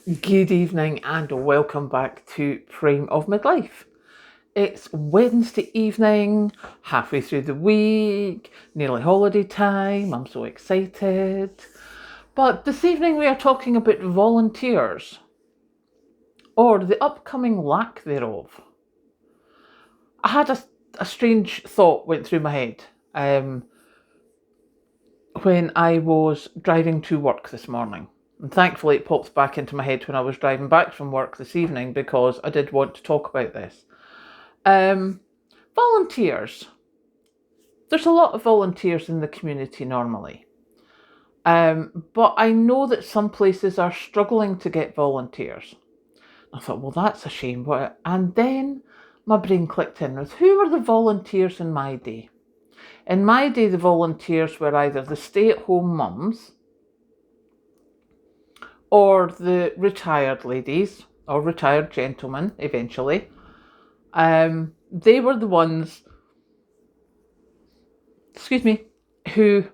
Good evening and welcome back to Prime of Midlife. It's Wednesday evening, halfway through the week, nearly holiday time. I'm so excited. But this evening we are talking about volunteers, or the upcoming lack thereof. I had a strange thought went through my head when I was driving to work this morning. And thankfully it popped back into my head when I was driving back from work this evening because I did want to talk about this. Volunteers. There's a lot of volunteers in the community normally. But I know that some places are struggling to get volunteers. I thought, well, that's a shame. And then my brain clicked in with who were the volunteers in my day? In my day, the volunteers were either the stay-at-home mums or the retired ladies or retired gentlemen eventually. They were the ones, who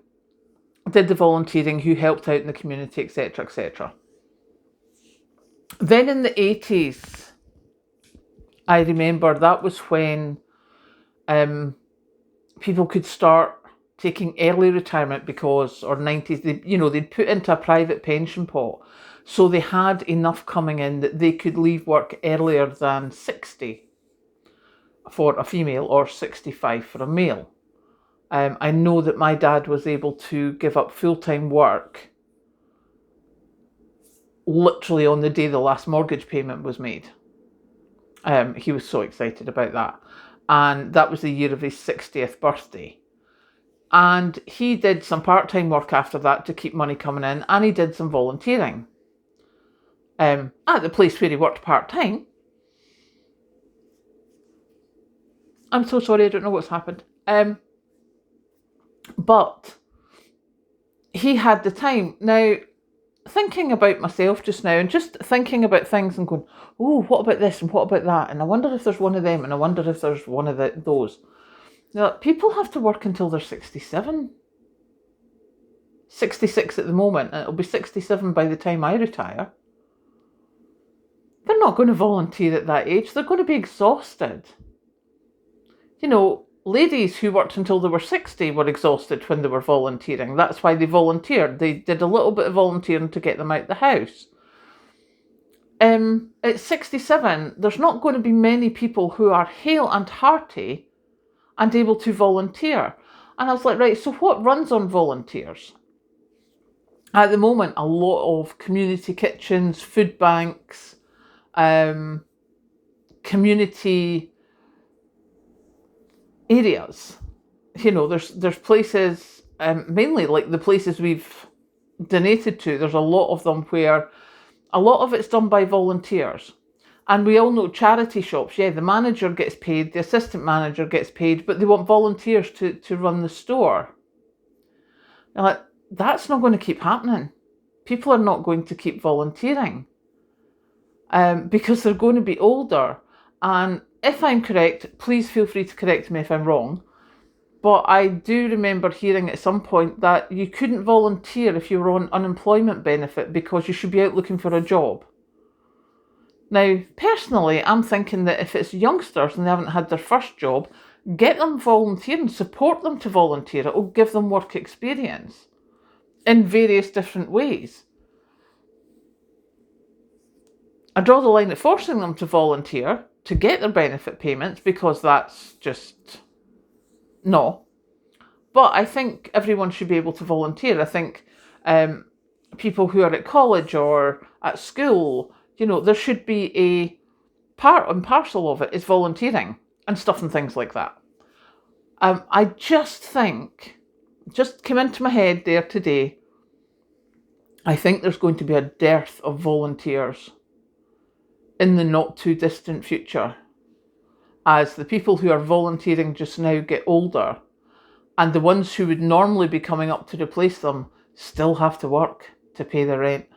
did the volunteering, who helped out in the community, etc., etc. Then in the 80s, I remember that was when people could start taking early retirement because, or 90s, they'd put into a private pension pot. So they had enough coming in that they could leave work earlier than 60 for a female or 65 for a male. I know that my dad was able to give up full-time work literally on the day the last mortgage payment was made. He was so excited about that. And that was the year of his 60th birthday. And he did some part-time work after that to keep money coming in, and he did some volunteering at the place where he worked part-time. I'm so sorry, I don't know what's happened. But he had the time. Now, thinking about myself just now and just thinking about things and going, oh, what about this and what about that? And I wonder if there's one of them and I wonder if there's one of those. Now, people have to work until they're 67. 66 at the moment, and it'll be 67 by the time I retire. They're not going to volunteer at that age. They're going to be exhausted. Ladies who worked until they were 60 were exhausted when they were volunteering. That's why they volunteered. They did a little bit of volunteering to get them out the house. At 67, there's not going to be many people who are hale and hearty and able to volunteer. And I was like, right, so what runs on volunteers? At the moment, a lot of community kitchens, food banks, community areas. There's places, mainly like the places we've donated to, there's a lot of them where a lot of it's done by volunteers. And we all know charity shops, the manager gets paid, the assistant manager gets paid, but they want volunteers to run the store. Now, that's not going to keep happening. People are not going to keep volunteering because they're going to be older. And if I'm correct, please feel free to correct me if I'm wrong, but I do remember hearing at some point that you couldn't volunteer if you were on unemployment benefit because you should be out looking for a job. Now, personally, I'm thinking that if it's youngsters and they haven't had their first job, get them volunteering, support them to volunteer. It will give them work experience in various different ways. I draw the line at forcing them to volunteer to get their benefit payments because that's just no. But I think everyone should be able to volunteer. I think people who are at college or at school, there should be a part and parcel of it is volunteering and stuff and things like that. I just think, just came into my head there today, I think there's going to be a dearth of volunteers in the not too distant future, as the people who are volunteering just now get older, and the ones who would normally be coming up to replace them still have to work to pay their rent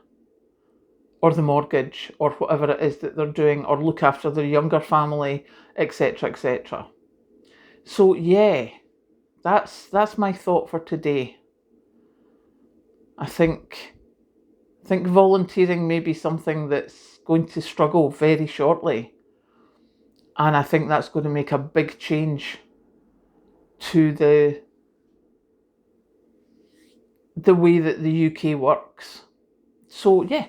or the mortgage or whatever it is that they're doing, or look after their younger family, etc., etc. So that's my thought for today. I think I think volunteering may be something that's going to struggle very shortly. And I think that's going to make a big change to the way that the UK works. So yeah,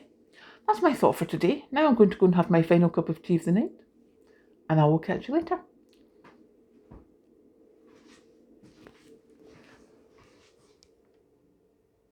that's my thought for today. Now I'm going to go and have my final cup of tea of the night, and I will catch you later.